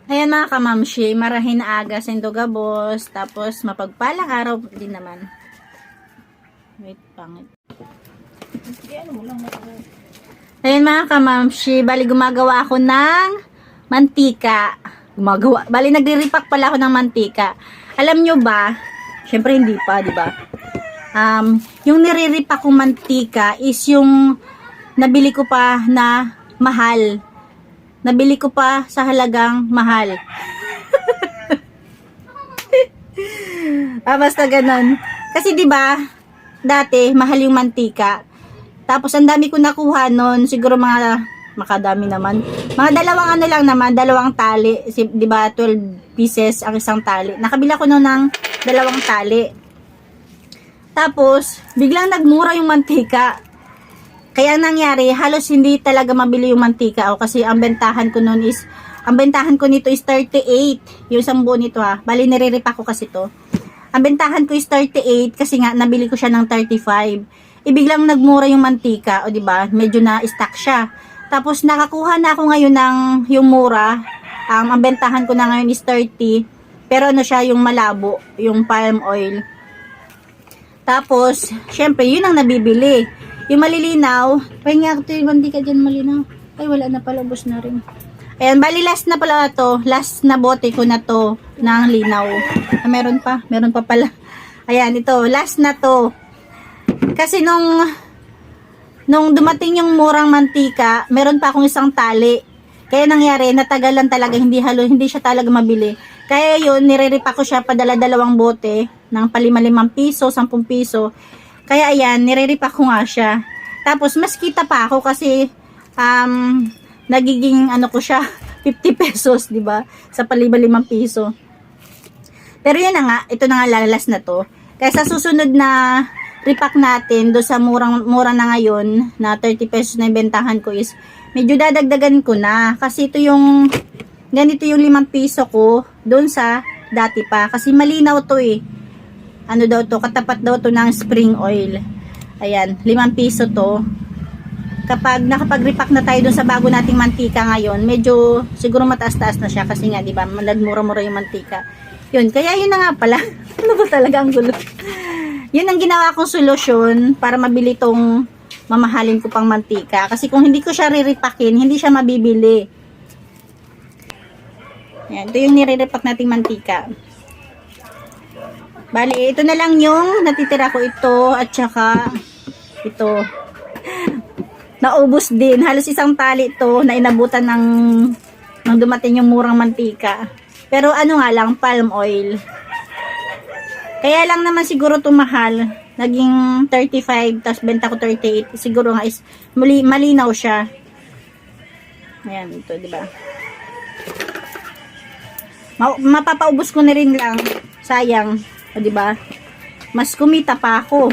Ayan mga kamamshi, marahin na aga sa Indogabos, tapos mapagpalang araw din naman. Wait, pangit. Ayan mga kamamshi, bali gumagawa ako ng mantika. Bali nagre-repack pala ako ng mantika. Alam nyo ba, syempre hindi pa, di ba? Yung nire-repack kong mantika is yung nabili ko pa na mahal. Nabili ko pa sa halagang mahal. Basta ganun. Kasi 'di ba, dati mahal yung mantika. Tapos ang dami ko nakuha noon, siguro makadami naman. Mga dalawang tali, 'di ba? 12 pieces ang isang tali. Nakabila ko noon ng dalawang tali. Tapos biglang nagmura yung mantika. Kaya ang nangyari, halos hindi talaga mabili yung mantika kasi ang bentahan ko nito is 38. Yung isang buo nito ha. Bali nire-repack ko kasi to. Ang bentahan ko is 38 kasi nga nabili ko siya ng 35. Ibiglang nagmura yung mantika, o di ba? Medyo na stock siya. Tapos nakakuha na ako ngayon ng yung mura. Ang bentahan ko na ngayon is 30. Pero ano siya, yung malabo, yung palm oil. Tapos, syempre, yun ang nabibili. Yung malilinaw, pahinga ito yung mantika dyan malinaw. Ay, wala na pala, ubos na rin. Ayan, bali last na pala to. Last na bote ko na to ng linaw. Meron pa pala. Ayan, ito, last na to. Kasi nung dumating yung murang mantika, meron pa akong isang tali. Kaya nangyari, natagalan talaga, hindi siya talaga mabili. Kaya yun, nire-repack ko siya padala-dalawang bote ng palimalimang piso, 10 piso. Kaya ayan, nire-repack ko nga siya. Tapos mas kita pa ako kasi nagiging ano ko siya, 50 pesos, 'di ba? Sa palimalimang piso. Pero yun na nga, ito na nga lalas na to. Kaya sa susunod na repack natin do sa mura na ngayon na 30 pesos na ibentahan ko is medyo dadagdagan ko na kasi ito yung ganito yung 5 piso ko doon sa dati pa kasi malinaw to eh. Ano daw to, katapat daw to ng spring oil. Ayan, 5 piso to. Kapag nakapag-repack na tayo dun sa bago nating mantika ngayon, medyo siguro mataas-taas na siya kasi nga, di ba, nagmura-mura yung mantika. Yun, kaya yun na nga pala. Ano ba talaga ang gulo? Yun ang ginawa kong solusyon para mabili tong mamahalin ko pang mantika. Kasi kung hindi ko siya re-repackin, hindi siya mabibili. Ayan, ito yung nire-repack nating mantika. Bali, ito na lang yung natitira ko, ito at saka ito. Naubos din. Halos isang tali ito na inabutan nang dumating yung murang mantika. Pero ano nga lang, palm oil. Kaya lang naman siguro ito mahal. Naging 35, tapos benta ko 38. Siguro nga is malinaw siya. Ayan, ito, diba? Mapapaubos ko na rin lang. Sayang. O, diba? Mas kumita pa ako.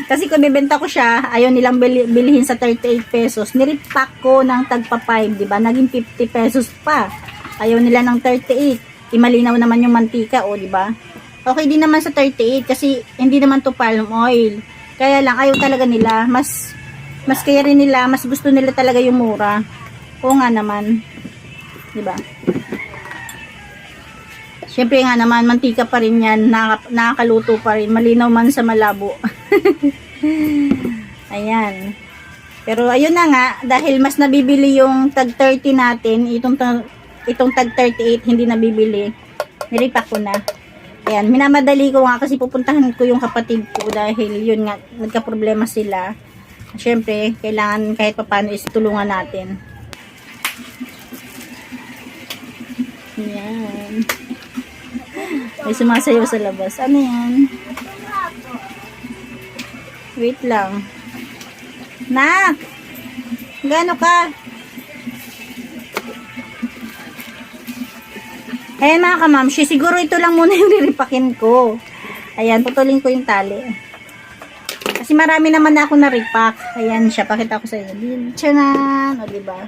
Kasi kung bibenta ko siya, ayaw nilang bilihin sa 38 pesos. Nirepack ko ng tagpa 5, diba? Naging 50 pesos pa. Ayaw nila ng 38. Imalinaw naman yung mantika, o, diba? Okay din naman sa 38 kasi hindi naman to palm oil. Kaya lang, ayaw talaga nila. Mas kaya rin nila, mas gusto nila talaga yung mura. O nga naman. Diba? Siyempre nga naman, mantika pa rin yan. Nakakaluto pa rin. Malinaw man sa malabo. Ayan. Pero ayun na nga, dahil mas nabibili yung tag 30 natin, itong tag 38 hindi nabibili. Nirepack ko na. Ayan, minamadali ko nga kasi pupuntahan ko yung kapatid ko dahil yun nga, nagka-problema sila. Siyempre, kailangan kahit paano is tulungan natin. Ayan. May sumasayaw sa labas. Ano yan? Wait lang. Nak! Gano ka? Ayan mga kamamshi, siguro ito lang muna yung riripakin ko. Ayan, putulin ko yung tali. Kasi marami naman na ako na-repack. Ayan siya, pakita ko sa inyo. Tchanan! O, diba?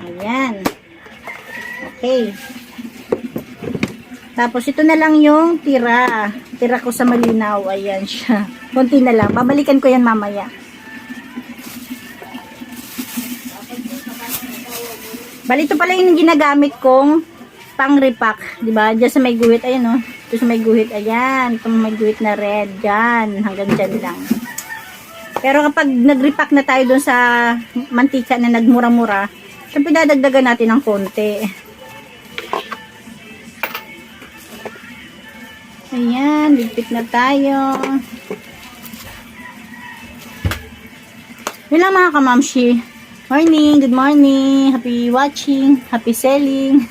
Ayan. Okay. Tapos ito na lang yung tira. Tira ko sa malinaw. Ayan siya. Kunti na lang. Babalikan ko yan mamaya. Bali, ito pala yung ginagamit kong pang-repack. Diba? Diyan sa may guhit. Ayan, oh. Ito sa may guhit. Ayan. Ito may guhit na red. Diyan. Hanggang dyan lang. Pero kapag nag-repack na tayo dun sa mantika na nagmura-mura, syempre dadagdagan natin ng konti. Ayan. Ligpit na tayo. Yun lang mga kamamshi. Morning, good morning, happy watching, happy selling.